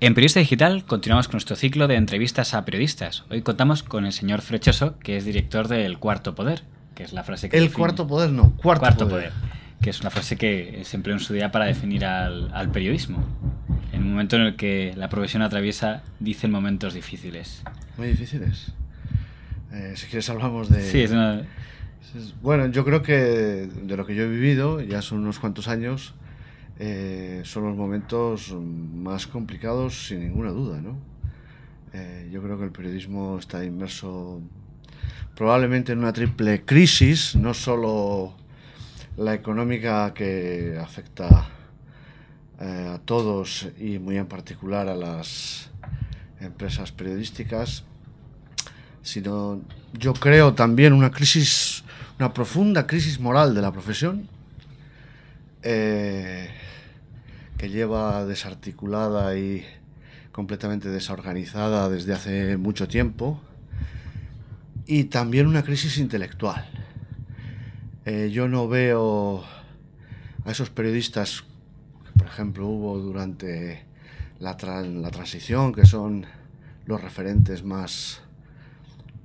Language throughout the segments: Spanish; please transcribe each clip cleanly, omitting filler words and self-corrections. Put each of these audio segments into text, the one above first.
En Periodista Digital continuamos con nuestro ciclo de entrevistas a periodistas. Hoy contamos con el señor Frechoso, que es director de El Cuarto Poder, que es la frase que El define... Cuarto Poder, no, Cuarto Poder, que es una frase que se empleó en su día para definir al periodismo, en un momento en el que la profesión atraviesa, dicen, momentos difíciles. Muy difíciles. Si quieres hablamos de... Sí, es una... Bueno, yo creo que de lo que yo he vivido, ya son unos cuantos años, son los momentos más complicados sin ninguna duda, ¿no? Yo creo que el periodismo está inmerso probablemente en una triple crisis, no solo la económica que afecta a todos y muy en particular a las empresas periodísticas, sino yo creo también una crisis, una profunda crisis moral de la profesión, que lleva desarticulada y completamente desorganizada desde hace mucho tiempo, y también una crisis intelectual. Yo no veo a esos periodistas que, por ejemplo, hubo durante la transición, que son los referentes más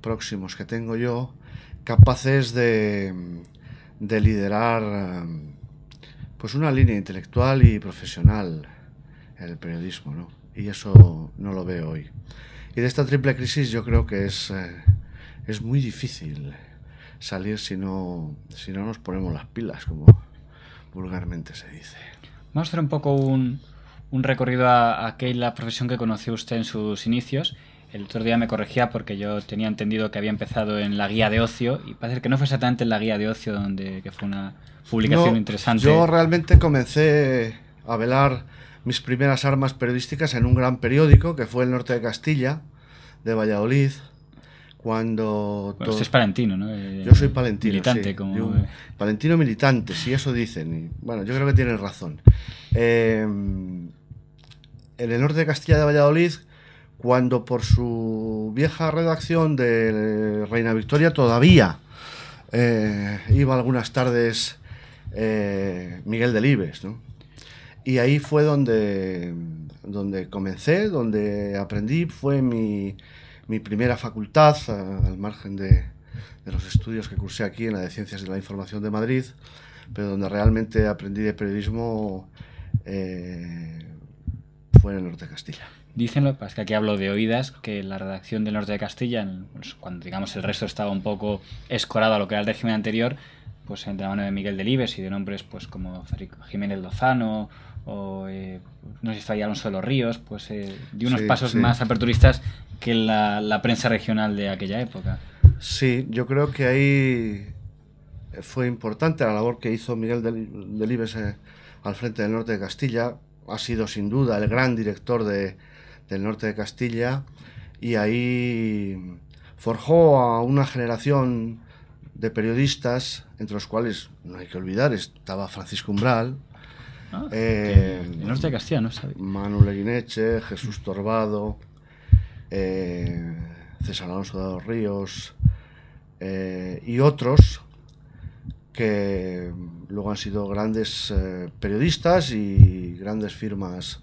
próximos que tengo yo, capaces de liderar pues una línea intelectual y profesional en el periodismo, ¿no? Y eso no lo veo hoy. Y de esta triple crisis yo creo que es muy difícil salir si no nos ponemos las pilas, como vulgarmente se dice. Vamos a hacer un poco un recorrido a aquella profesión que conoció usted en sus inicios. El otro día me corregía porque yo tenía entendido que había empezado en la Guía de Ocio, y parece que no fue exactamente en la Guía de Ocio, que fue una publicación interesante. Yo realmente comencé a velar mis primeras armas periodísticas en un gran periódico que fue El Norte de Castilla, de Valladolid, cuando... Bueno, usted es palentino, ¿no? Yo soy palentino, militante, sí. como... Palentino militante, sí, eso dicen. Y, bueno, yo creo que tienen razón. En El Norte de Castilla de Valladolid, cuando por su vieja redacción de Reina Victoria todavía iba algunas tardes Miguel Delibes, ¿no? Y ahí fue donde comencé, donde aprendí, fue mi primera facultad, al margen de los estudios que cursé aquí en la de Ciencias de la Información de Madrid, pero donde realmente aprendí de periodismo fue en el Norte de Castilla. Dicen, es que aquí hablo de oídas, que la redacción del Norte de Castilla, pues, cuando digamos el resto estaba un poco escorado a lo que era el régimen anterior, pues entre la mano de Miguel Delibes y de nombres pues como Federico Jiménez Lozano o no sé si está ahí Alonso de los Ríos, pues dio unos pasos más aperturistas que la prensa regional de aquella época. Sí, yo creo que ahí fue importante la labor que hizo Miguel Delibes al frente del Norte de Castilla. Ha sido sin duda el gran director del Norte de Castilla, y ahí forjó a una generación de periodistas, entre los cuales no hay que olvidar estaba Francisco Umbral, el Norte de Castilla, no sabía. Manu Leguineche, Jesús Torbado, César Alonso de los Ríos, y otros que luego han sido grandes periodistas y grandes firmas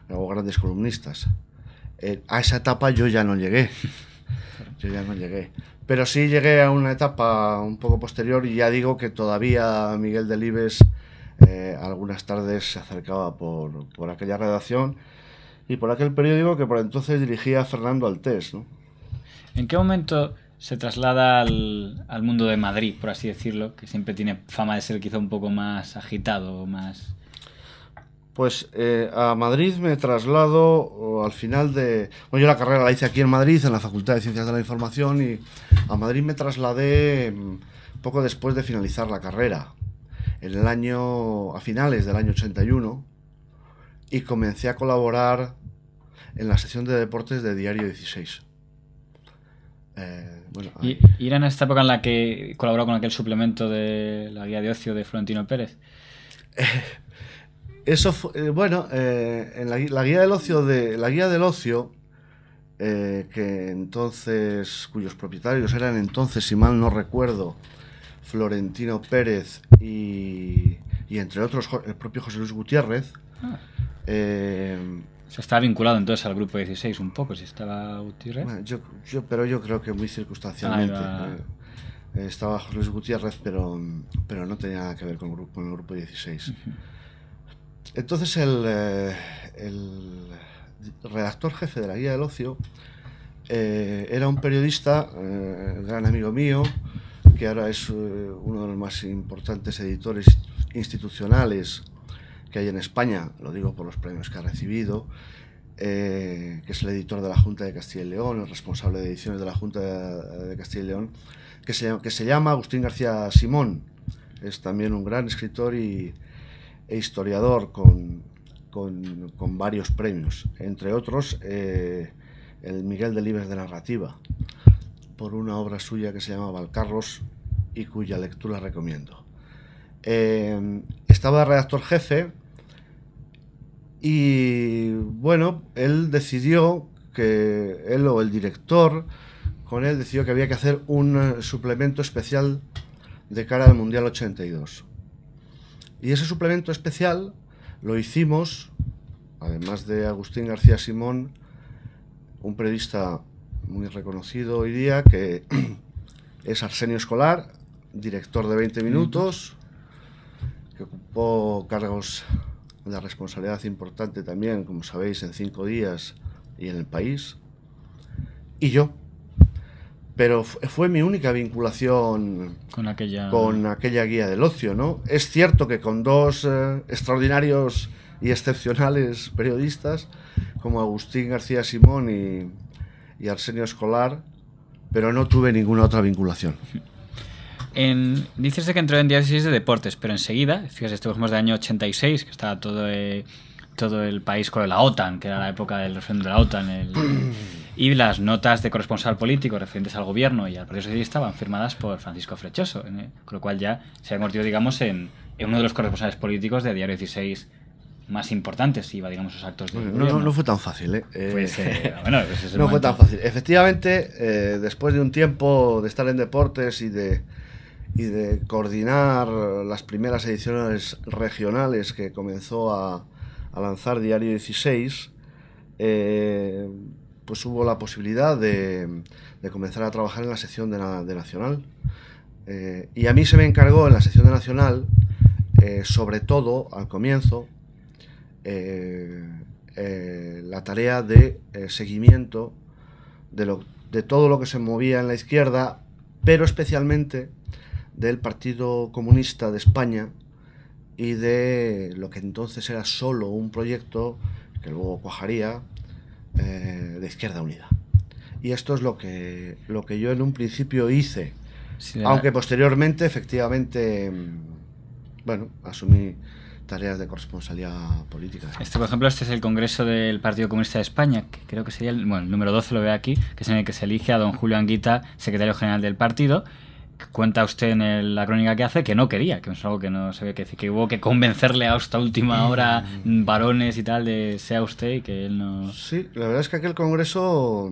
o grandes columnistas. A esa etapa yo ya no llegué. Pero sí llegué a una etapa un poco posterior, y ya digo que todavía Miguel Delibes algunas tardes se acercaba por aquella redacción y por aquel periódico que por entonces dirigía Fernando Altés, ¿no? ¿En qué momento se traslada al mundo de Madrid, por así decirlo, que siempre tiene fama de ser quizá un poco más agitado, más... Pues a Madrid me traslado al final de... Bueno, yo la carrera la hice aquí en Madrid, en la Facultad de Ciencias de la Información, y a Madrid me trasladé poco después de finalizar la carrera, a finales del año 81, y comencé a colaborar en la sección de deportes de Diario 16. ¿Y era en esta época en la que colaboró con aquel suplemento de la Guía de Ocio de Florentino Pérez? Eso fue, en la guía del ocio, que entonces, cuyos propietarios eran entonces, si mal no recuerdo, Florentino Pérez y entre otros el propio José Luis Gutiérrez, O sea, estaba vinculado entonces al grupo 16 un poco, si estaba Gutiérrez. Bueno, pero yo creo que muy circunstancialmente. Estaba José Luis Gutiérrez, pero no tenía nada que ver con el grupo 16. Entonces el redactor jefe de la Guía del Ocio era un periodista, gran amigo mío, que ahora es uno de los más importantes editores institucionales que hay en España, lo digo por los premios que ha recibido, que es el editor de la Junta de Castilla y León, el responsable de ediciones de la Junta de Castilla y León, que se llama Agustín García Simón. Es también un gran escritor e historiador con varios premios, entre otros el Miguel Delibes de Narrativa, por una obra suya que se llama Valcarros y cuya lectura recomiendo. Estaba redactor jefe y bueno, él decidió que él o el director con él decidió que había que hacer un suplemento especial de cara al Mundial 82. Y ese suplemento especial lo hicimos, además de Agustín García Simón, un periodista muy reconocido hoy día, que es Arsenio Escolar, director de 20 Minutos, que ocupó cargos de responsabilidad importante también, como sabéis, en 5 días y en El País, y yo. Pero fue mi única vinculación con aquella Guía del Ocio, ¿no? Es cierto que con dos extraordinarios y excepcionales periodistas, como Agustín García Simón y Arsenio Escolar, pero no tuve ninguna otra vinculación. Dices que entró en Día 16 de Deportes, pero enseguida, fíjate, estuvimos del año 86, que estaba todo el país con la OTAN, que era la época del referéndum de la OTAN, y las notas de corresponsal político referentes al gobierno y al Partido Socialista van firmadas por Francisco Frechoso, con lo cual ya se ha convertido, digamos, en uno de los corresponsales políticos de Diario 16 más importantes, iba, digamos, sus actos de gobierno. No fue tan fácil, bueno, ese no fue tan fácil. Efectivamente, después de un tiempo de estar en deportes y de coordinar las primeras ediciones regionales que comenzó a lanzar Diario 16, pues hubo la posibilidad de comenzar a trabajar en la sección de Nacional. Y a mí se me encargó en la sección de Nacional, sobre todo al comienzo, la tarea de seguimiento de todo lo que se movía en la izquierda, pero especialmente del Partido Comunista de España y de lo que entonces era solo un proyecto que luego cuajaría, de Izquierda Unida. Y esto es lo que yo en un principio hice, sí, aunque posteriormente efectivamente, bueno, asumí tareas de corresponsalía política. Por ejemplo, este es el Congreso del Partido Comunista de España, que creo que sería el número 12, lo veo aquí, que es en el que se elige a don Julio Anguita, secretario general del partido. Cuenta usted en la crónica que hace que no quería, que es algo que no se ve, que hubo que convencerle hasta última hora, varones y tal, de sea usted, y que él no... Sí, la verdad es que aquel congreso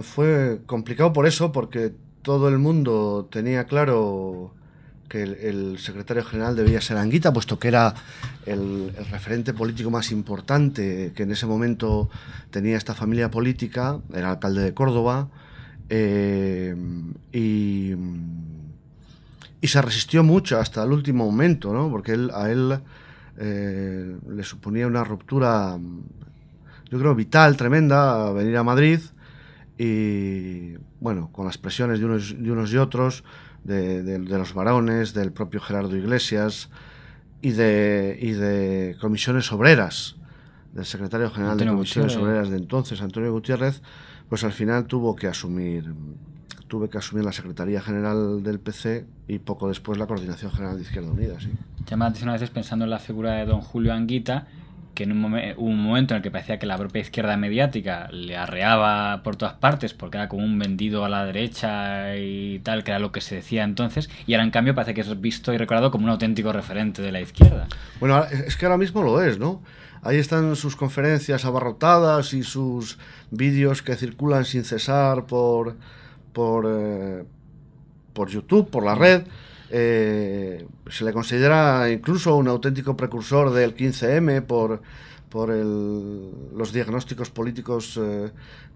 fue complicado por eso, porque todo el mundo tenía claro que el secretario general debía ser Anguita, puesto que era el referente político más importante que en ese momento tenía esta familia política, era alcalde de Córdoba, y se resistió mucho hasta el último momento, ¿no? Porque a él le suponía una ruptura, yo creo, vital, tremenda, venir a Madrid, y bueno, con las presiones de unos y otros, de los varones, del propio Gerardo Iglesias y de comisiones obreras, del secretario general de comisiones obreras de entonces, Antonio Gutiérrez, pues al final tuve que asumir la Secretaría General del PC y poco después la Coordinación General de Izquierda Unida. Sí. Llama la atención a veces pensando en la figura de don Julio Anguita, que hubo un momento en el que parecía que la propia izquierda mediática le arreaba por todas partes porque era como un vendido a la derecha y tal, que era lo que se decía entonces, y ahora en cambio parece que es visto y recordado como un auténtico referente de la izquierda. Bueno, es que ahora mismo lo es, ¿no? Ahí están sus conferencias abarrotadas y sus vídeos que circulan sin cesar por YouTube, por la red. Se le considera incluso un auténtico precursor del 15M por por los diagnósticos políticos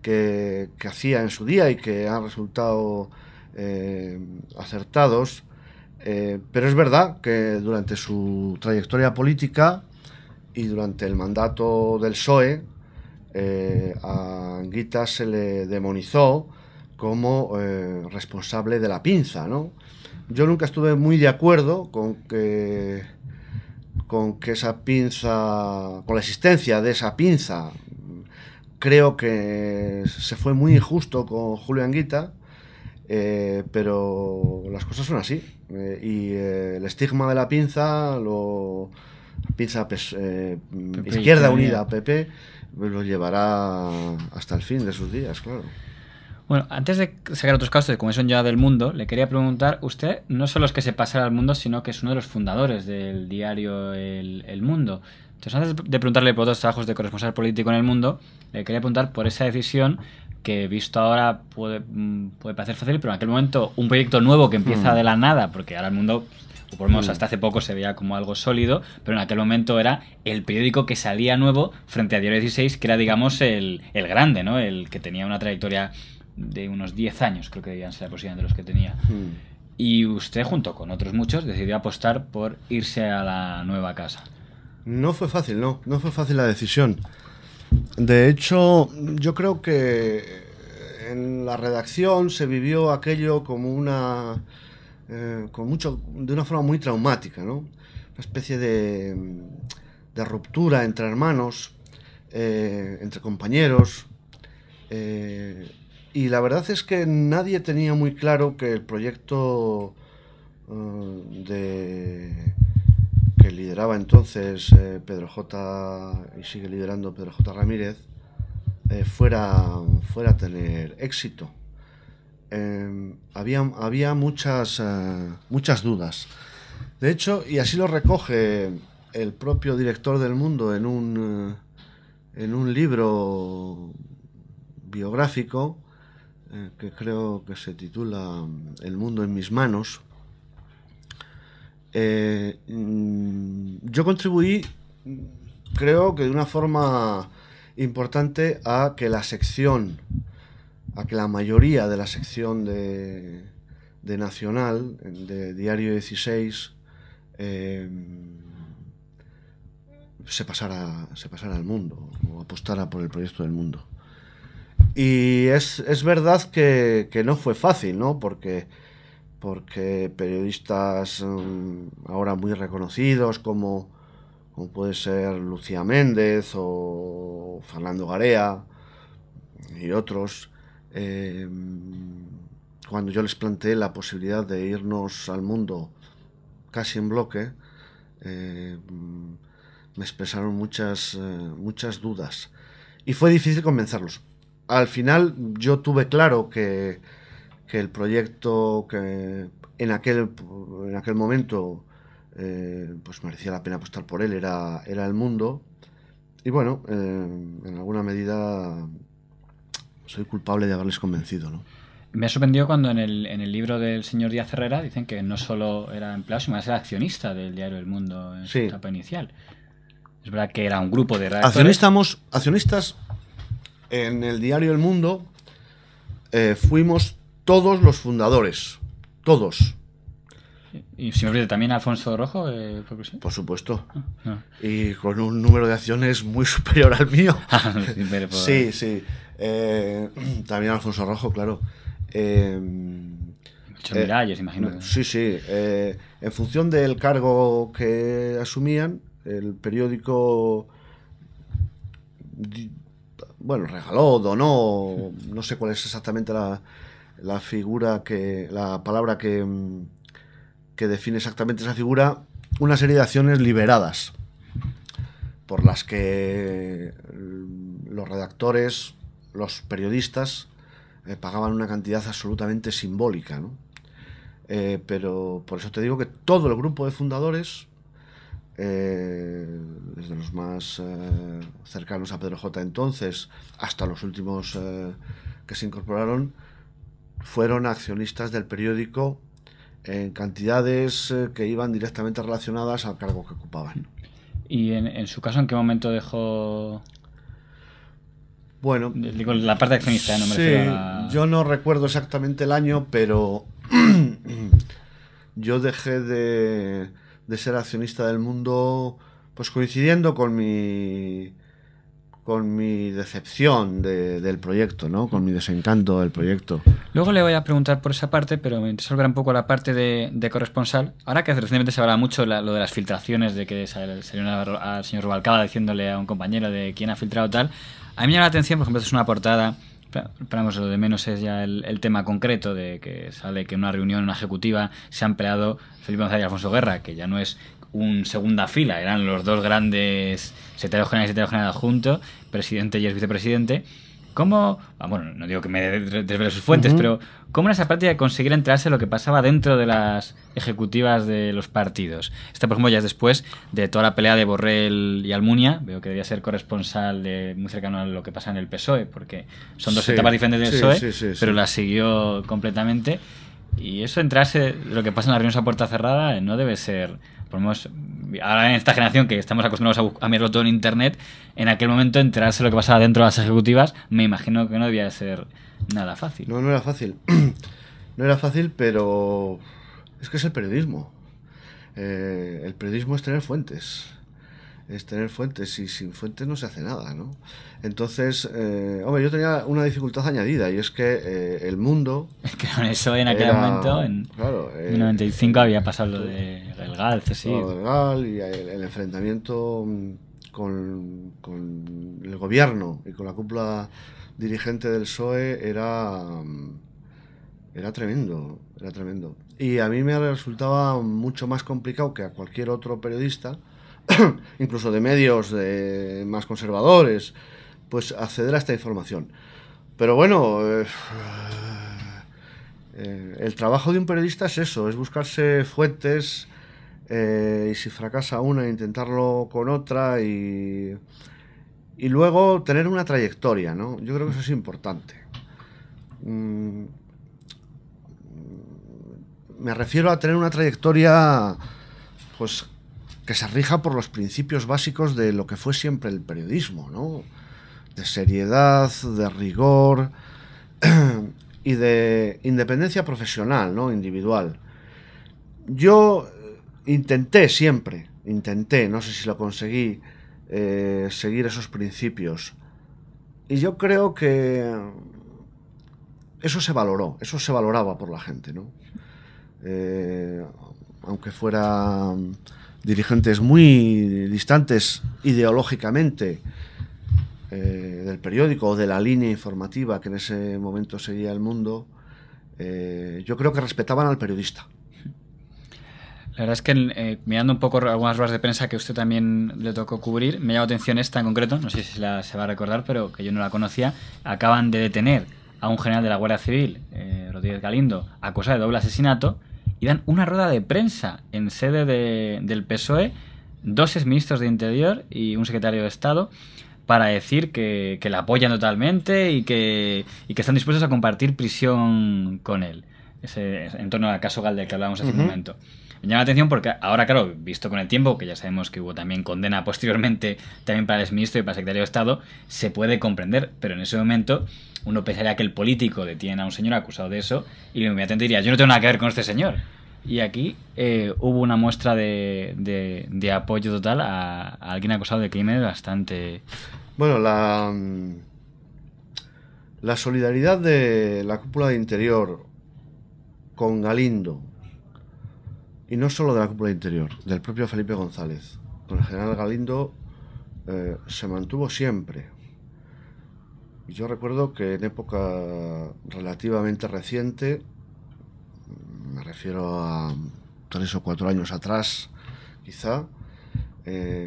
que hacía en su día y que han resultado acertados. Pero es verdad que durante su trayectoria política y durante el mandato del PSOE, a Anguita se le demonizó como responsable de la pinza, ¿no? Yo nunca estuve muy de acuerdo con que esa pinza, con la existencia de esa pinza. Creo que se fue muy injusto con Julio Anguita, pero las cosas son así. Y el estigma de la pinza, pinza Izquierda Unida, PP, lo llevará hasta el fin de sus días, claro. Bueno, antes de sacar otros casos de como son ya del Mundo, le quería preguntar, usted no solo es que se pasara al Mundo, sino que es uno de los fundadores del diario El Mundo. Entonces, antes de preguntarle por otros trabajos de corresponsal político en El Mundo, le quería preguntar por esa decisión que visto ahora puede parecer fácil, pero en aquel momento un proyecto nuevo que empieza de la nada, porque ahora El Mundo, o por lo menos hasta hace poco, se veía como algo sólido, pero en aquel momento era el periódico que salía nuevo frente a Diario 16, que era, digamos, el grande, ¿no? El que tenía una trayectoria de unos 10 años, creo que debían ser aproximadamente los que tenía. Y usted, junto con otros muchos, decidió apostar por irse a la nueva casa. No fue fácil, no fue fácil la decisión. De hecho, yo creo que en la redacción se vivió aquello como de una forma muy traumática, ¿no? Una especie de ruptura entre hermanos, entre compañeros. Y la verdad es que nadie tenía muy claro que el proyecto que lideraba entonces Pedro J. y sigue liderando Pedro J. Ramírez fuera a tener éxito. Había muchas dudas. De hecho, y así lo recoge el propio director del Mundo en un libro biográfico que creo que se titula El Mundo en mis manos. Yo contribuí, creo que de una forma importante, a que la mayoría de la sección de Nacional, de Diario 16, se pasara al Mundo, o apostara por el proyecto del Mundo. Y es verdad que no fue fácil, ¿no? Porque periodistas ahora muy reconocidos como puede ser Lucía Méndez o Fernando Garea y otros, cuando yo les planteé la posibilidad de irnos al Mundo casi en bloque, me expresaron muchas dudas y fue difícil convencerlos. Al final yo tuve claro que el proyecto que en aquel momento pues merecía la pena apostar por él era El Mundo, y bueno, en alguna medida soy culpable de haberles convencido, ¿no? Me sorprendió cuando en el libro del señor Díaz Herrera dicen que no solo era empleado, sino que era accionista del diario El Mundo en su etapa inicial. Es verdad que era un grupo de redactores. Accionistas en el diario El Mundo, fuimos todos los fundadores, todos. ¿Y si me olvida también Alfonso Rojo? Por supuesto. Y con un número de acciones muy superior al mío. Sí. También Alfonso Rojo, claro. Miralles, imagino. Sí. En función del cargo que asumían, el periódico regaló, donó, no sé cuál es exactamente la palabra que define exactamente esa figura, una serie de acciones liberadas por las que los redactores, los periodistas, pagaban una cantidad absolutamente simbólica, ¿no? Pero por eso te digo que todo el grupo de fundadores, desde los más cercanos a Pedro J. entonces hasta los últimos que se incorporaron, fueron accionistas del periódico en cantidades que iban directamente relacionadas al cargo que ocupaban. ¿Y en su caso en qué momento dejó? Bueno, Digo, la parte accionista, no me sí, refiero a la... yo no recuerdo exactamente el año, pero yo dejé de ser accionista del Mundo, pues coincidiendo con mi decepción del proyecto, ¿no? Con mi desencanto del proyecto. Luego le voy a preguntar por esa parte, pero me interesa volver un poco a la parte de corresponsal. Ahora que recientemente se habla mucho lo de las filtraciones, de que salió al señor Rubalcaba diciéndole a un compañero de quién ha filtrado tal, a mí me llama la atención, por ejemplo, es una portada, pero vamos, lo de menos es ya el tema concreto de que sale que en una reunión, una ejecutiva, se han peleado Felipe González y Alfonso Guerra, que ya no es un segunda fila, eran los dos grandes secretarios generales y secretario general adjunto, presidente y ex vicepresidente. ¿Cómo, bueno, no digo que me desvele sus fuentes, pero cómo en esa práctica de conseguir enterarse de lo que pasaba dentro de las ejecutivas de los partidos? Esta, por ejemplo, ya es después de toda la pelea de Borrell y Almunia, veo que debía ser corresponsal muy cercano a lo que pasa en el PSOE, porque son dos etapas diferentes del PSOE, pero la siguió completamente. Y eso, enterarse de lo que pasa en las reuniones a puerta cerrada, no debe ser... Por lo menos, ahora en esta generación que estamos acostumbrados a mirarlo todo en internet, en aquel momento enterarse de lo que pasaba dentro de las ejecutivas, me imagino que no debía de ser nada fácil. No, no era fácil. No era fácil, pero es que es el periodismo. El periodismo es tener fuentes. Es tener fuentes, y sin fuentes no se hace nada, ¿no? Entonces, hombre, yo tenía una dificultad añadida, y es que El Mundo... Es que con eso en aquel momento, en 1995, había pasado lo de el GAL, sí. Lo del GAL y el enfrentamiento con el gobierno y con la cúpula dirigente del PSOE era tremendo, era tremendo. Y a mí me resultaba mucho más complicado que a cualquier otro periodista, incluso de medios más conservadores, pues acceder a esta información. Pero bueno, el trabajo de un periodista es eso, es buscarse fuentes, y si fracasa una, intentarlo con otra, y luego tener una trayectoria, ¿no? Yo creo que eso es importante. Me refiero a tener una trayectoria, pues, que se rija por los principios básicos de lo que fue siempre el periodismo, ¿no? De seriedad, de rigor y de independencia profesional, ¿no? Individual. Yo intenté, no sé si lo conseguí, seguir esos principios. Y yo creo que eso se valoraba por la gente, ¿no? Aunque fueran dirigentes muy distantes ideológicamente del periódico o de la línea informativa que en ese momento seguía El Mundo, yo creo que respetaban al periodista. La verdad es que mirando un poco algunas ruedas de prensa que a usted también le tocó cubrir, me llama la atención esta en concreto, no sé si se va a recordar, pero que yo no la conocía. Acaban de detener a un general de la Guardia Civil, Rodríguez Galindo, acusado de doble asesinato, y dan una rueda de prensa en sede del PSOE, dos exministros de Interior y un secretario de Estado, para decir que le apoyan totalmente y que están dispuestos a compartir prisión con él. En torno al caso GAL del que hablábamos hace un momento. Me llama la atención porque ahora, claro, visto con el tiempo, que ya sabemos que hubo también condena posteriormente también para el exministro y para el secretario de Estado, se puede comprender, pero en ese momento uno pensaría que el político detiene a un señor acusado de eso y inmediatamente diría, yo no tengo nada que ver con este señor. Y aquí hubo una muestra de apoyo total a alguien acusado de crímenes bastante... Bueno, la solidaridad de la cúpula de Interior con Galindo, y no solo de la cúpula de Interior, del propio Felipe González, con el general Galindo, se mantuvo siempre. Y yo recuerdo que en época relativamente reciente, me refiero a 3 o 4 años atrás, quizá,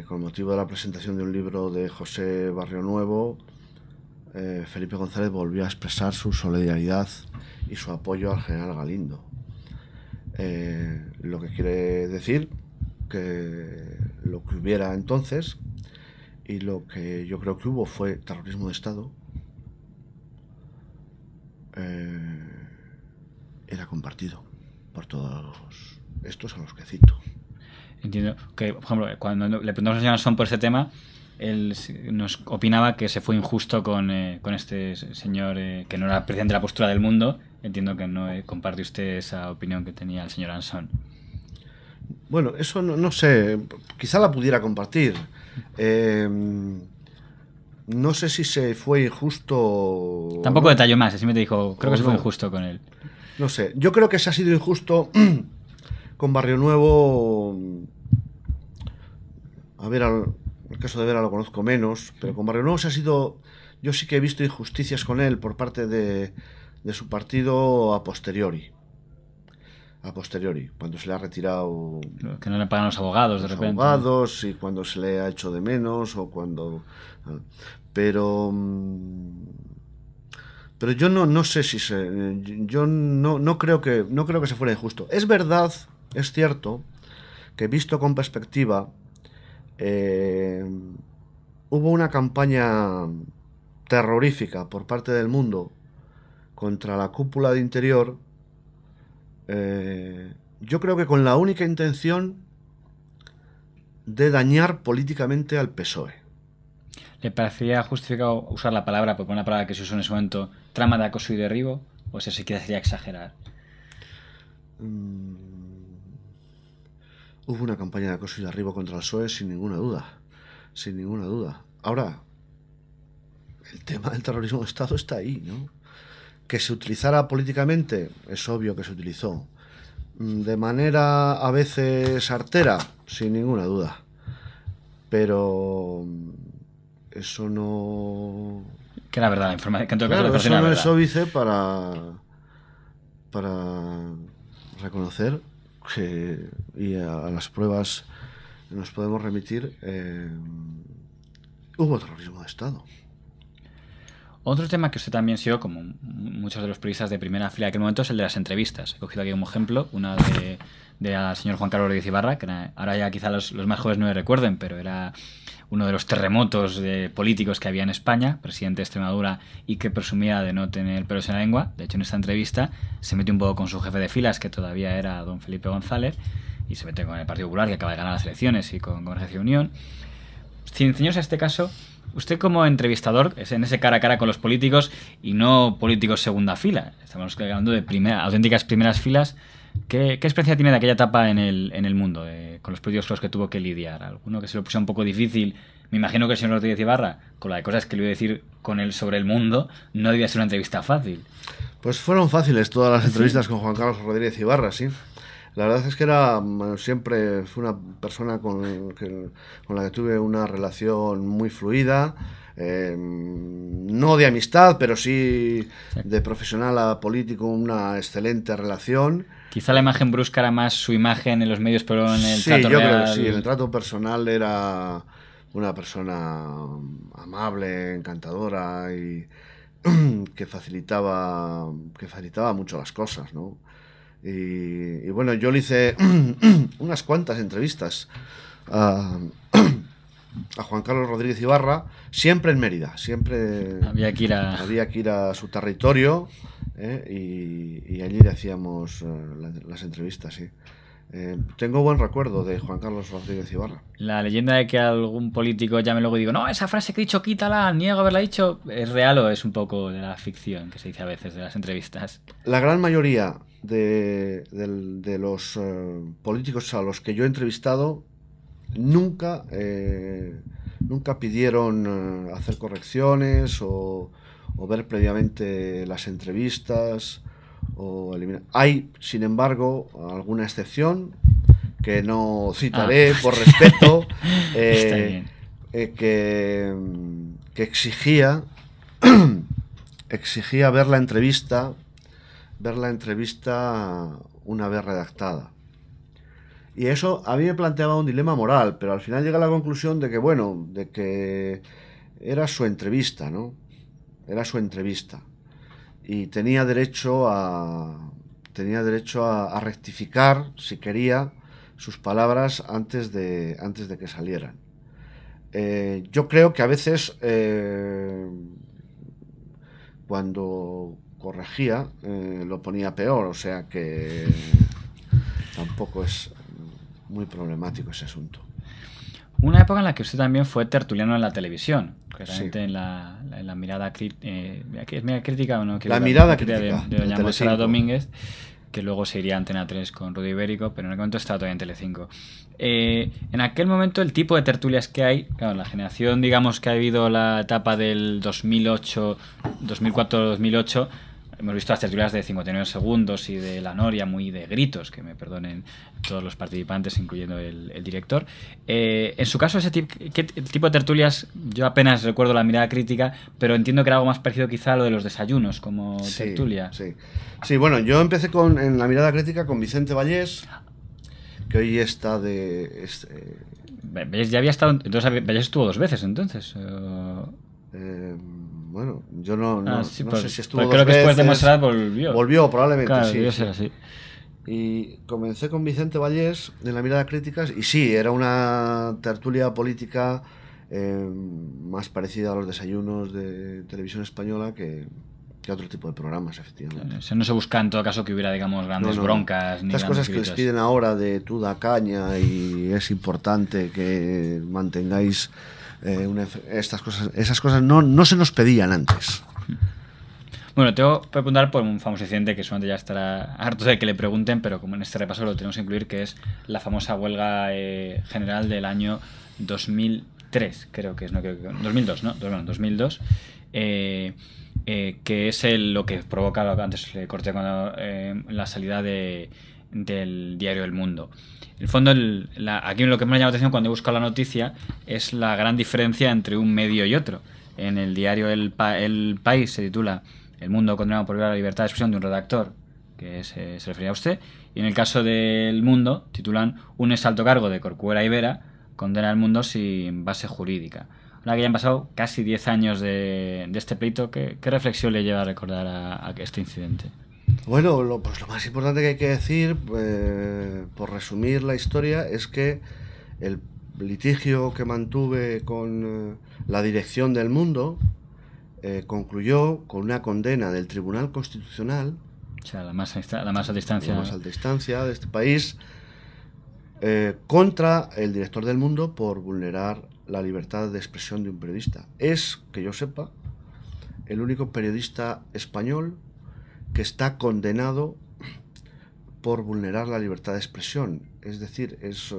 con motivo de la presentación de un libro de José Barrionuevo, Felipe González volvió a expresar su solidaridad y su apoyo al general Galindo. Lo que quiere decir que lo que hubiera entonces y lo que yo creo que hubo fue terrorismo de Estado, era compartido por todos estos a los que cito. Entiendo que, por ejemplo, cuando le preguntamos a señor Anson por este tema, él nos opinaba que se fue injusto con este señor que no era presidente de la postura del mundo. Entiendo que no comparte usted esa opinión que tenía el señor Anson. Bueno, eso no sé, quizá la pudiera compartir. No sé si se fue injusto. Tampoco No, detalló más, simplemente dijo, creo que se fue no. injusto con él. No sé, yo creo que se ha sido injusto con Barrio Nuevo. A ver, el caso de Vera lo conozco menos, pero con Barrio Nuevo se ha sido. Yo sí que he visto injusticias con él por parte de su partido a posteriori. A posteriori, cuando se le ha retirado Que no le pagan los abogados de los repente. abogados y cuando se le ha hecho de menos o cuando. Pero. Pero yo no sé si se. Yo no creo que se fuera injusto. Es verdad, es cierto, que visto con perspectiva, hubo una campaña terrorífica por parte del mundo contra la cúpula de Interior. Yo creo que con la única intención de dañar políticamente al PSOE. ¿Le parecía justificado usar la palabra, por una palabra que se usó en ese momento, trama de acoso y derribo? ¿O se quería exagerar? Hubo una campaña de acoso y derribo contra el PSOE sin ninguna duda. Sin ninguna duda. Ahora, el tema del terrorismo de Estado está ahí, ¿no? Que se utilizara políticamente, es obvio que se utilizó. De manera a veces artera, sin ninguna duda. Pero eso no. Que era verdad la información. Que en todo Claro, caso eso no verdad. es óbice para reconocer que, y a las pruebas nos podemos remitir, hubo terrorismo de Estado. Otro tema que usted también siguió, como muchos de los periodistas de primera fila de aquel momento, es el de las entrevistas. He cogido aquí como ejemplo una al señor Juan Carlos Rodríguez Ibarra, que ahora ya quizá los más jóvenes no le recuerden, pero era uno de los terremotos políticos que había en España, presidente de Extremadura, y que presumía de no tener pelos en la lengua. De hecho, en esta entrevista se mete un poco con su jefe de filas, que todavía era don Felipe González, y se mete con el Partido Popular, que acaba de ganar las elecciones, y con Convergencia y Unión. Sin ceñirse a este caso, usted como entrevistador, es en ese cara a cara con los políticos y no políticos segunda fila, estamos hablando de auténticas primeras filas, ¿qué experiencia tiene de aquella etapa en el mundo, con los políticos con los que tuvo que lidiar? ¿Alguno que se lo puso un poco difícil? Me imagino que el señor Rodríguez Ibarra, con la de cosas que le iba a decir con él sobre el mundo, no debía ser una entrevista fácil. Pues fueron fáciles todas las entrevistas con Juan Carlos Rodríguez Ibarra, sí. La verdad es que siempre fue una persona con la que tuve una relación muy fluida, no de amistad, pero sí de profesional a político, una excelente relación. Quizá la imagen brusca era más su imagen en los medios, pero en el trato yo real... creo que sí, en el trato personal era una persona amable, encantadora y que facilitaba mucho las cosas, ¿no? Y bueno, yo le hice unas cuantas entrevistas a Juan Carlos Rodríguez Ibarra, siempre en Mérida, siempre había que ir a su territorio, y allí le hacíamos las entrevistas, sí. Tengo buen recuerdo de Juan Carlos Rodríguez Ibarra. La leyenda de que algún político llame luego y digo, no, esa frase que he dicho, quítala, niego haberla dicho, ¿es real o es un poco de la ficción que se dice a veces de las entrevistas? La gran mayoría de los políticos a los que yo he entrevistado nunca pidieron hacer correcciones o ver previamente las entrevistas o eliminar. Hay, sin embargo, alguna excepción que no citaré por respeto, que exigía ver la entrevista una vez redactada. Y eso a mí me planteaba un dilema moral, pero al final llega a la conclusión de que era su entrevista, ¿no? Era su entrevista. Y tenía derecho a rectificar, si quería, sus palabras antes de que salieran. Yo creo que a veces, cuando corregía, lo ponía peor, o sea que tampoco es muy problemático ese asunto. Una época en la que usted también fue tertuliano en la televisión, concretamente Sí. en la mirada crítica o no, La mirada crítica crítica de de doña Monserrat Telecinco. Domínguez, que luego se iría a Antena 3 con Rudy Ibérico, pero en aquel momento estaba todavía en Telecinco. En aquel momento el tipo de tertulias que hay, claro, la generación, digamos, que ha habido la etapa del 2008, 2004-2008, hemos visto las tertulias de 59 segundos y de La Noria, muy de gritos, que me perdonen todos los participantes, incluyendo el director. En su caso, el tipo de tertulias, yo apenas recuerdo la mirada crítica, pero entiendo que era algo más parecido quizá a lo de los desayunos, como tertulia. Sí, bueno, yo empecé en la mirada crítica con Vicente Vallés, que hoy está de... Vallés ya había estado... Entonces, Vallés estuvo 2 veces, entonces. Bueno, yo no sé si estuvo dos creo que después de veces. Monserrat volvió. Volvió, probablemente, claro, sí. Debió ser así. Y comencé con Vicente Vallés en la mirada crítica, y sí, era una tertulia política más parecida a los desayunos de televisión española que otro tipo de programas, efectivamente. No se busca en todo caso que hubiera, digamos, grandes broncas. Ni estas cosas que les piden ahora de tú da caña y es importante que mantengáis esas cosas no se nos pedían antes. Bueno, tengo que preguntar por un famoso incidente que seguramente ya estará harto de que le pregunten, pero como en este repaso lo tenemos que incluir, que es la famosa huelga general del año 2003, creo que es, no creo que 2002, ¿no? Bueno, 2002, que es lo que provoca, antes le corté cuando, la salida del diario El Mundo. En el fondo, aquí lo que me ha llamado la atención cuando he buscado la noticia es la gran diferencia entre un medio y otro. En el diario El País se titula El Mundo condenado por violar la libertad de expresión de un redactor, que se refería a usted, y en el caso del Mundo titulan Un exalto cargo de Corcuera y Vera condena al Mundo sin base jurídica. Ahora que ya han pasado casi 10 años de este pleito, ¿qué reflexión le lleva a recordar a este incidente? Bueno, lo más importante que hay que decir, por resumir la historia, es que el litigio que mantuve con la dirección del Mundo concluyó con una condena del Tribunal Constitucional, o sea, la más alta distancia de este país, contra el director del Mundo por vulnerar la libertad de expresión de un periodista. Es, que yo sepa, el único periodista español que está condenado por vulnerar la libertad de expresión. Es decir, es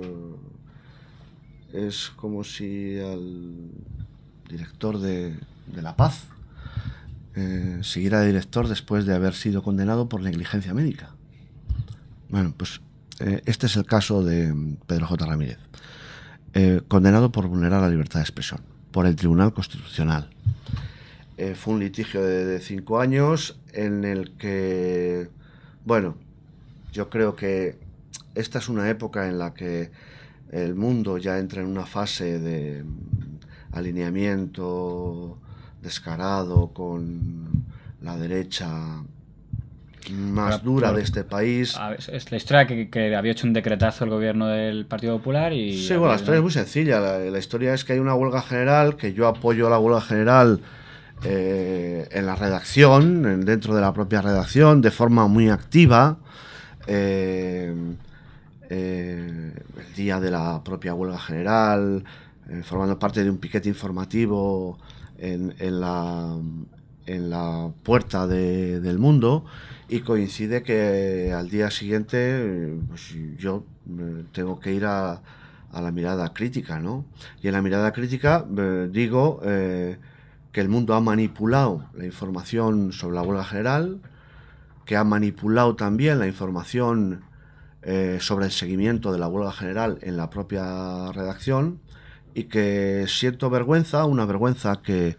como si al director de La Paz siguiera de director después de haber sido condenado por negligencia médica. Bueno, pues este es el caso de Pedro J. Ramírez, condenado por vulnerar la libertad de expresión por el Tribunal Constitucional. Fue un litigio de 5 años en el que, bueno, yo creo que esta es una época en la que el Mundo ya entra en una fase de alineamiento descarado con la derecha más dura de este país. Es la historia que había hecho un decretazo el gobierno del Partido Popular y... Sí, bueno, la historia es muy sencilla. La historia es que hay una huelga general, que yo apoyo la huelga general en la redacción, dentro de la propia redacción, de forma muy activa. El día de la propia huelga general, formando parte de un piquete informativo en la puerta del Mundo, y coincide que al día siguiente pues yo tengo que ir a la mirada crítica, ¿no? Y en la mirada crítica digo que el Mundo ha manipulado la información sobre la huelga general, que ha manipulado también la información sobre el seguimiento de la huelga general en la propia redacción, y que siento vergüenza, una vergüenza que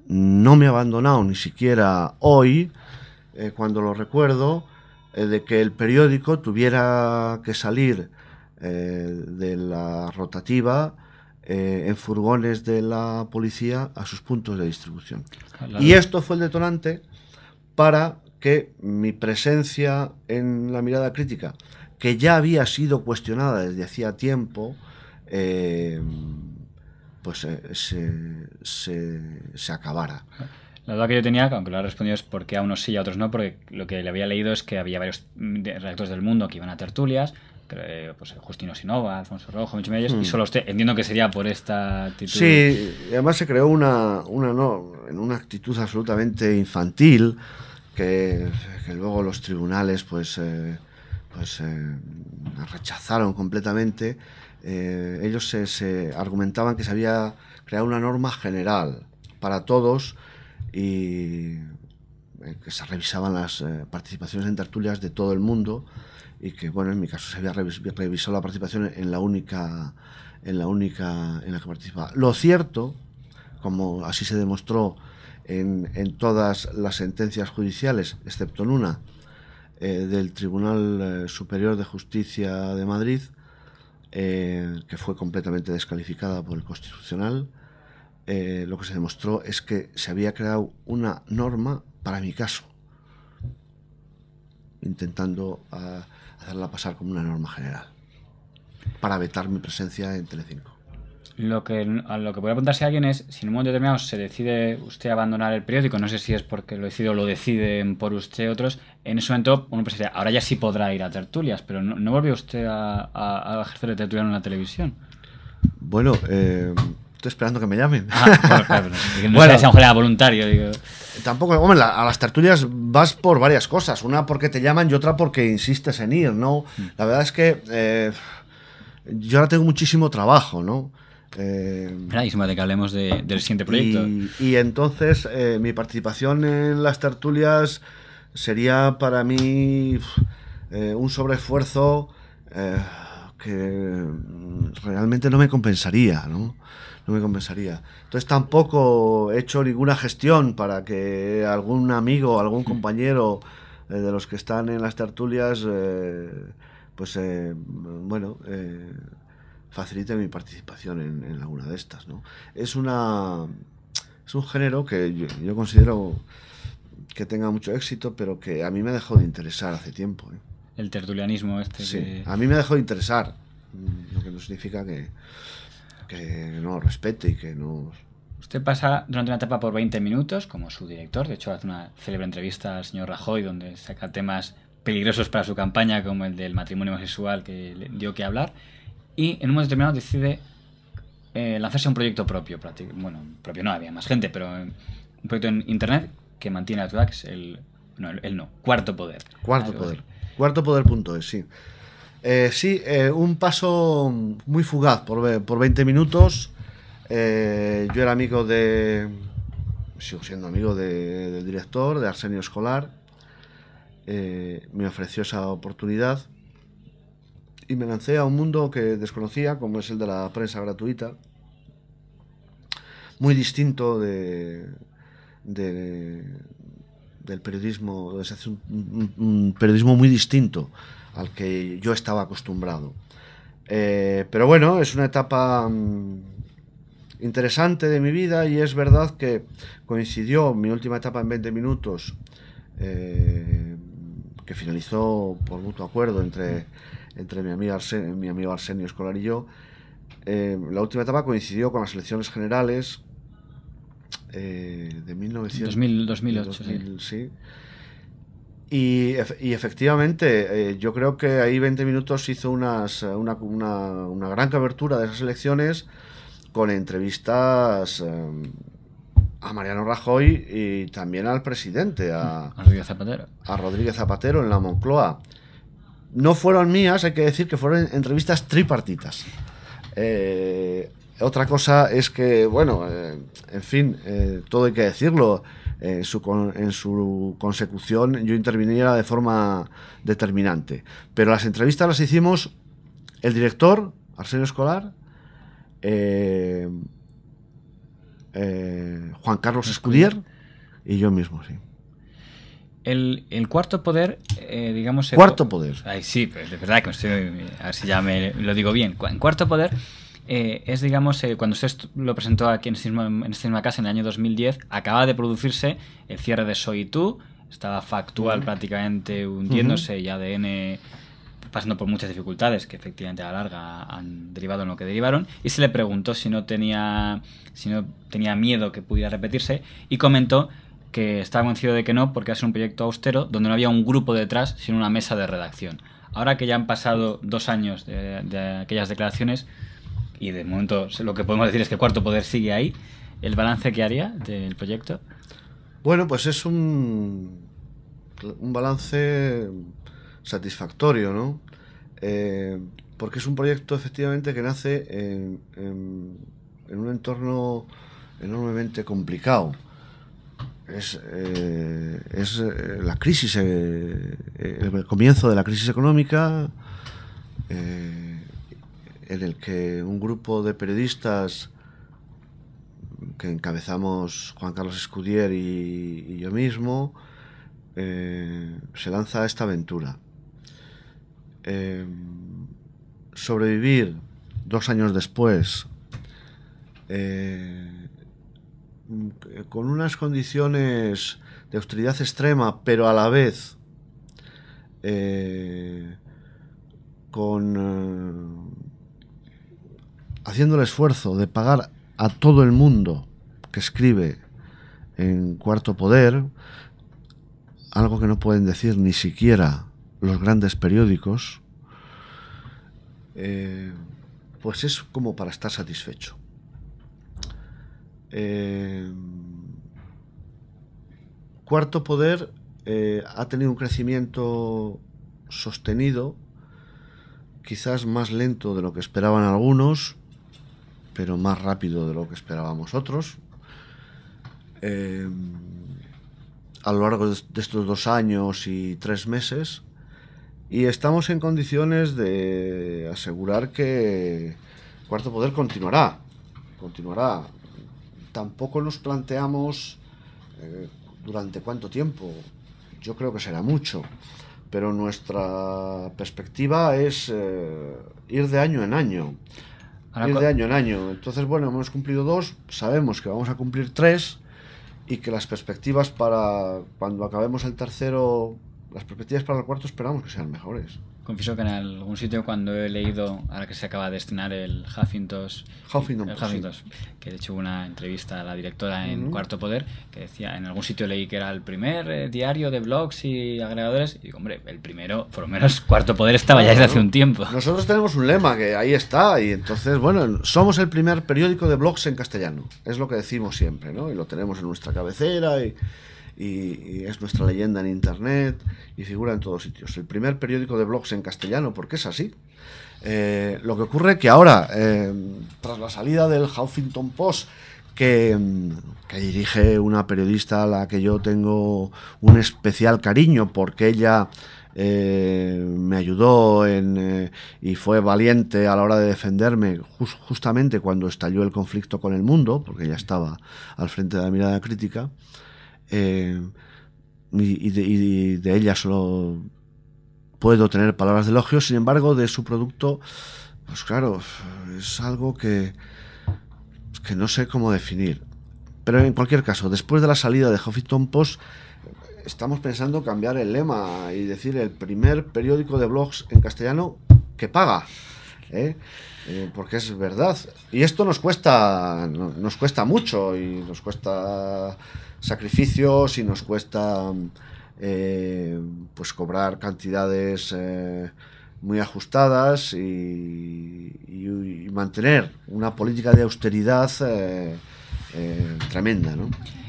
no me ha abandonado ni siquiera hoy, cuando lo recuerdo, de que el periódico tuviera que salir de la rotativa en furgones de la policía a sus puntos de distribución. Claro. Y esto fue el detonante para que mi presencia en la mirada crítica, que ya había sido cuestionada desde hacía tiempo, pues se acabara. La duda que yo tenía, aunque lo ha respondido, es por qué a unos sí y a otros no, porque lo que le había leído es que había varios redactores del Mundo que iban a tertulias, pues Justino Sinova, Alfonso Rojo, muchos de ellos, y solo usted, entiendo que sería por esta actitud. Sí, y además se creó en una actitud absolutamente infantil que luego los tribunales rechazaron completamente. Ellos se argumentaban que se había creado una norma general para todos y que se revisaban las participaciones en tertulias de todo el mundo y que, bueno, en mi caso se había revisado la participación en la única en la que participaba. Lo cierto, como así se demostró en todas las sentencias judiciales, excepto en una, del Tribunal Superior de Justicia de Madrid, que fue completamente descalificada por el Constitucional, lo que se demostró es que se había creado una norma para mi caso, intentando hacerla pasar como una norma general, para vetar mi presencia en Telecinco. Lo que puede preguntarse a alguien es si en un momento determinado se decide usted abandonar el periódico, no sé si es porque lo decide o lo deciden por usted otros, en ese momento uno pensaría, ahora ya sí podrá ir a tertulias, pero ¿no volvió usted a ejercer de tertuliano en la televisión? Bueno, estoy esperando que me llamen. Bueno, claro, no sé si a lo mejor era voluntario. Digo. Tampoco, hombre, a las tertulias vas por varias cosas, una porque te llaman y otra porque insistes en ir, ¿no? La verdad es que yo ahora tengo muchísimo trabajo, ¿no? De que hablemos del siguiente proyecto. Y entonces mi participación en las tertulias sería para mí un sobreesfuerzo que realmente no me compensaría, ¿no? No me compensaría. Entonces tampoco he hecho ninguna gestión para que algún amigo, algún compañero de los que están en las tertulias, facilite mi participación en alguna de estas, ¿no? Es un género que yo considero que tenga mucho éxito, pero que a mí me ha dejado de interesar hace tiempo, ¿eh? El tertulianismo Sí, a mí me ha dejado de interesar, lo que no significa que no lo respete y que no... Usted pasa durante una etapa por 20 minutos como su director, de hecho hace una célebre entrevista al señor Rajoy donde saca temas peligrosos para su campaña como el del matrimonio homosexual que le dio que hablar. Y en un momento determinado decide lanzarse a un proyecto propio. Bueno, propio no, había más gente, pero un proyecto en internet que mantiene la actualidad, que es Cuarto Poder. Cuarto Poder. Cuartopoder.es, sí. Un paso muy fugaz por 20 minutos. Yo era sigo siendo amigo del director, de Arsenio Escolar. Me ofreció esa oportunidad. Y me lancé a un mundo que desconocía, como es el de la prensa gratuita, muy distinto del periodismo. Se hace un periodismo muy distinto al que yo estaba acostumbrado. Pero bueno, es una etapa interesante de mi vida y es verdad que coincidió mi última etapa en 20 minutos, que finalizó por mutuo acuerdo entre mi amigo Arsenio Escolar y yo. La última etapa coincidió con las elecciones generales de 2008. Sí. Y efectivamente, yo creo que ahí 20 minutos hizo una gran cobertura de esas elecciones con entrevistas a Mariano Rajoy y también al presidente, a Rodríguez Zapatero en la Moncloa. No fueron mías, hay que decir que fueron entrevistas tripartitas. Otra cosa es que, bueno, en fin, todo hay que decirlo. En su consecución yo interviniera de forma determinante. Pero las entrevistas las hicimos el director, Arsenio Escolar, Juan Carlos Escudier y yo mismo, sí. El Cuarto Poder, digamos... Cuarto Poder. Ay, sí, pues de verdad que a ver si ya me lo digo bien. En Cuarto Poder es, digamos, cuando usted lo presentó aquí en esta misma casa en el año 2010, acaba de producirse el cierre de Soy Tú, estaba Factual prácticamente hundiéndose y ADN pasando por muchas dificultades que efectivamente a la larga han derivado en lo que derivaron, y se le preguntó si no tenía miedo que pudiera repetirse, y comentó que estaba convencido de que no, porque va a ser un proyecto austero donde no había un grupo detrás, sino una mesa de redacción. Ahora que ya han pasado 2 años de aquellas declaraciones y de momento lo que podemos decir es que Cuarto Poder sigue ahí, ¿el balance que haría del proyecto? Bueno, pues es un balance satisfactorio, ¿no? Porque es un proyecto efectivamente que nace en un entorno enormemente complicado. Es la crisis, el comienzo de la crisis económica, en el que un grupo de periodistas que encabezamos Juan Carlos Escudier y yo mismo, se lanza a esta aventura. Sobrevivir 2 años después, con unas condiciones de austeridad extrema, pero a la vez haciendo el esfuerzo de pagar a todo el mundo que escribe en Cuarto Poder, algo que no pueden decir ni siquiera los grandes periódicos, pues es como para estar satisfecho. Cuarto Poder ha tenido un crecimiento sostenido, quizás más lento de lo que esperaban algunos, pero más rápido de lo que esperábamos otros. A lo largo de estos 2 años y 3 meses, y estamos en condiciones de asegurar que Cuarto Poder continuará. Tampoco nos planteamos durante cuánto tiempo. Yo creo que será mucho, pero nuestra perspectiva es ir de año en año. Entonces, bueno, hemos cumplido 2, sabemos que vamos a cumplir 3 y que las perspectivas para cuando acabemos el tercero, las perspectivas para el cuarto esperamos que sean mejores. Confieso que en algún sitio cuando he leído, ahora que se acaba de estrenar el Huffington Post, que de hecho hubo una entrevista a la directora en Cuarto Poder, que decía, en algún sitio leí que era el primer diario de blogs y agregadores, y digo, hombre, el primero, por lo menos Cuarto Poder estaba ya desde hace un tiempo. Nosotros tenemos un lema que ahí está, y entonces, bueno, somos el primer periódico de blogs en castellano, es lo que decimos siempre, ¿no? Y lo tenemos en nuestra cabecera y es nuestra leyenda en internet y figura en todos sitios. El primer periódico de blogs en castellano, porque es así. Lo que ocurre que ahora, tras la salida del Huffington Post, que dirige una periodista a la que yo tengo un especial cariño, porque ella me ayudó y fue valiente a la hora de defenderme justamente cuando estalló el conflicto con El Mundo, porque ella estaba al frente de la mirada crítica. Y de ella solo puedo tener palabras de elogio. Sin embargo, de su producto, pues claro, es algo que no sé cómo definir. Pero en cualquier caso, después de la salida de Huffington Post, estamos pensando cambiar el lema y decir el primer periódico de blogs en castellano que paga, porque es verdad. Y esto nos cuesta mucho, y nos cuesta sacrificios, y nos cuesta pues cobrar cantidades muy ajustadas y mantener una política de austeridad tremenda, ¿no?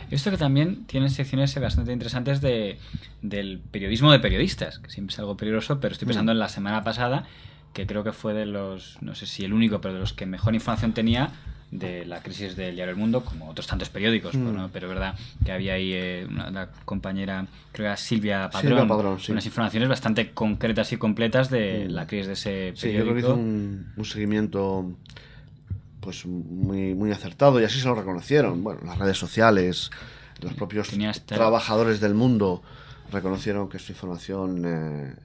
Esto que también tiene secciones bastante interesantes del periodismo de periodistas, que siempre es algo peligroso, pero estoy pensando en la semana pasada, que creo que fue de los, no sé si el único, pero de los que mejor información tenía de la crisis del diario El Mundo, como otros tantos periódicos, ¿no? Pero es verdad que había ahí una compañera, creo que era Silvia Padrón, sí, unas informaciones bastante concretas y completas de la crisis de ese periódico. Sí, yo creo que hizo un seguimiento pues muy, muy acertado, y así se lo reconocieron. Bueno, las redes sociales, los propios trabajadores del Mundo reconocieron que su información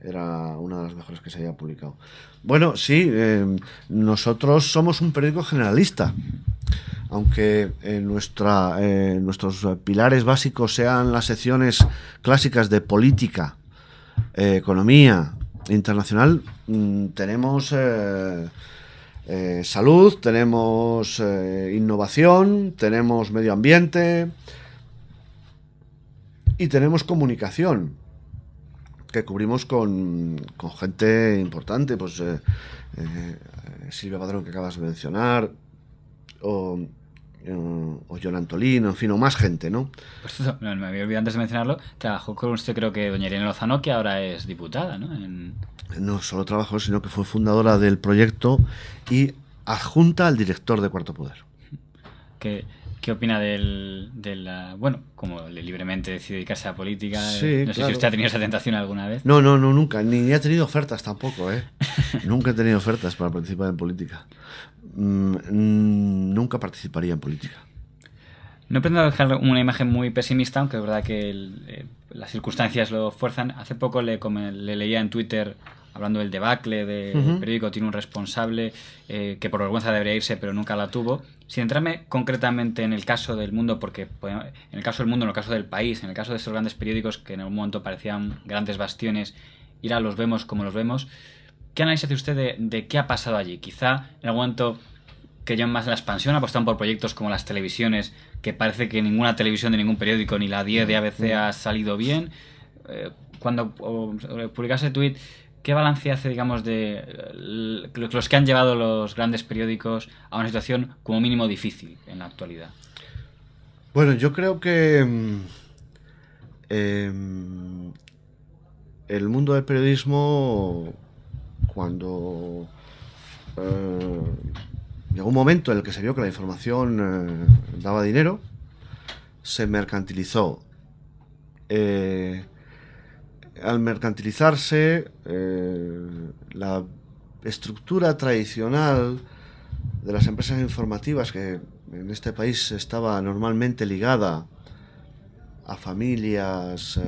era una de las mejores que se había publicado. Bueno, sí, nosotros somos un periódico generalista, aunque nuestros pilares básicos sean las secciones clásicas de política, economía internacional. Tenemos salud, tenemos innovación, tenemos medio ambiente y tenemos comunicación. que cubrimos con gente importante, pues Silvia Padrón, que acabas de mencionar, o John Antolino, en fin, o más gente, ¿no? Pues eso, no, me había olvidado antes de mencionarlo, trabajó con usted, creo que doña Irene Lozano, que ahora es diputada, ¿no? No solo trabajó, sino que fue fundadora del proyecto y adjunta al director de Cuarto Poder. ¿Qué opina bueno, como libremente decide dedicarse a la política? Sí, no sé si usted ha tenido esa tentación alguna vez. No, nunca. Ni he tenido ofertas tampoco, ¿eh? Nunca he tenido ofertas para participar en política. Nunca participaría en política. No pretendo dejar una imagen muy pesimista, aunque es verdad que las circunstancias lo fuerzan. Hace poco le leía en Twitter, hablando del debacle del periódico Tiene un responsable, que por vergüenza debería irse, pero nunca la tuvo. Sin entrarme concretamente en el caso del Mundo, porque en el caso del Mundo, en el caso del País, en el caso de estos grandes periódicos que en algún momento parecían grandes bastiones, y ahora los vemos como los vemos, ¿qué análisis hace usted de qué ha pasado allí? Quizá en algún momento que ya más en la expansión apostaron por proyectos como las televisiones, que parece que ninguna televisión de ningún periódico, ni la 10 de ABC ha salido bien. Cuando publicase el tuit, ¿qué balance hace, digamos, de los que han llevado los grandes periódicos a una situación como mínimo difícil en la actualidad? Bueno, yo creo que el mundo del periodismo, cuando llegó un momento en el que se vio que la información daba dinero, se mercantilizó. Al mercantilizarse, la estructura tradicional de las empresas informativas, que en este país estaba normalmente ligada a familias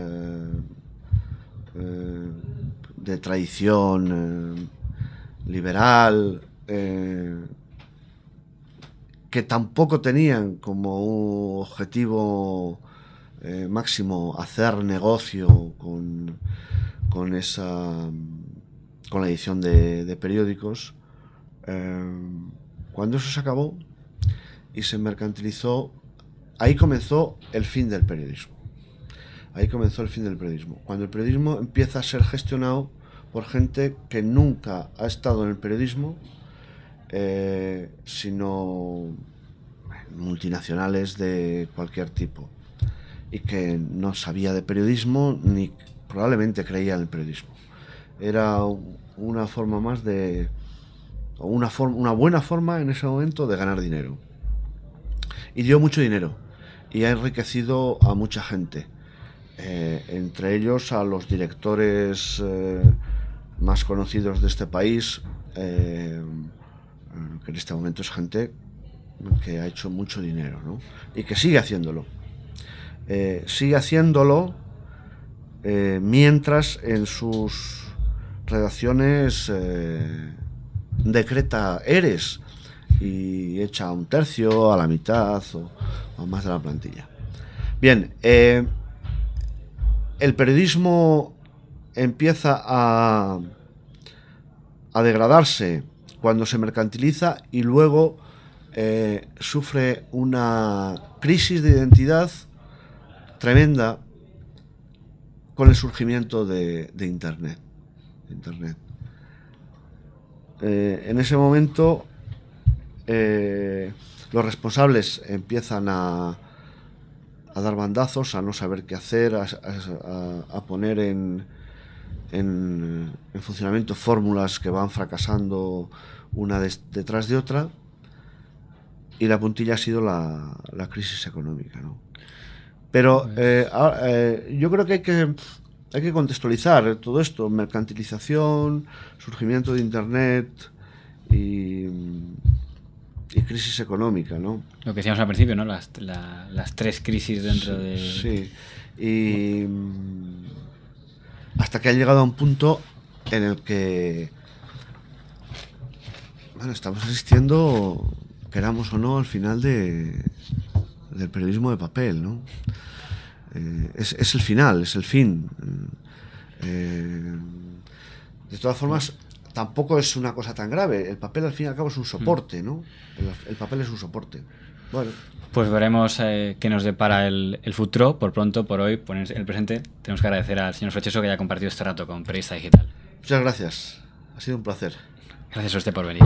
de tradición liberal, que tampoco tenían como objetivo máximo hacer negocio con la edición de periódicos. Cuando eso se acabó y se mercantilizó, ahí comenzó el fin del periodismo. Cuando el periodismo empieza a ser gestionado por gente que nunca ha estado en el periodismo, sino multinacionales de cualquier tipo, y que no sabía de periodismo ni probablemente creía en el periodismo. Era una forma más de, o una buena forma en ese momento de ganar dinero, y dio mucho dinero y ha enriquecido a mucha gente, entre ellos a los directores más conocidos de este país, que en este momento es gente que ha hecho mucho dinero, ¿no? Y que sigue haciéndolo. Mientras en sus redacciones decreta ERES y echa a un tercio, a la mitad o más de la plantilla. Bien, el periodismo empieza a degradarse cuando se mercantiliza y luego sufre una crisis de identidad tremenda con el surgimiento de Internet. En ese momento los responsables empiezan a dar bandazos, a no saber qué hacer, a poner en funcionamiento fórmulas que van fracasando una detrás de otra, y la puntilla ha sido la crisis económica, ¿no? Pero yo creo que hay que contextualizar todo esto: mercantilización, surgimiento de Internet y crisis económica, ¿no? Lo que decíamos al principio, ¿no? Las tres crisis dentro de... Sí, y hasta que ha llegado a un punto en el que, bueno, estamos asistiendo, queramos o no, al final del periodismo de papel, ¿no? Es el final, es el fin. De todas formas, tampoco es una cosa tan grave. El papel al fin y al cabo es un soporte, ¿no? El papel es un soporte. Bueno. Pues veremos qué nos depara el futuro. Por pronto, por hoy, en el presente, tenemos que agradecer al señor Frecheso que haya compartido este rato con Periodista Digital. Muchas gracias. Ha sido un placer. Gracias a usted por venir.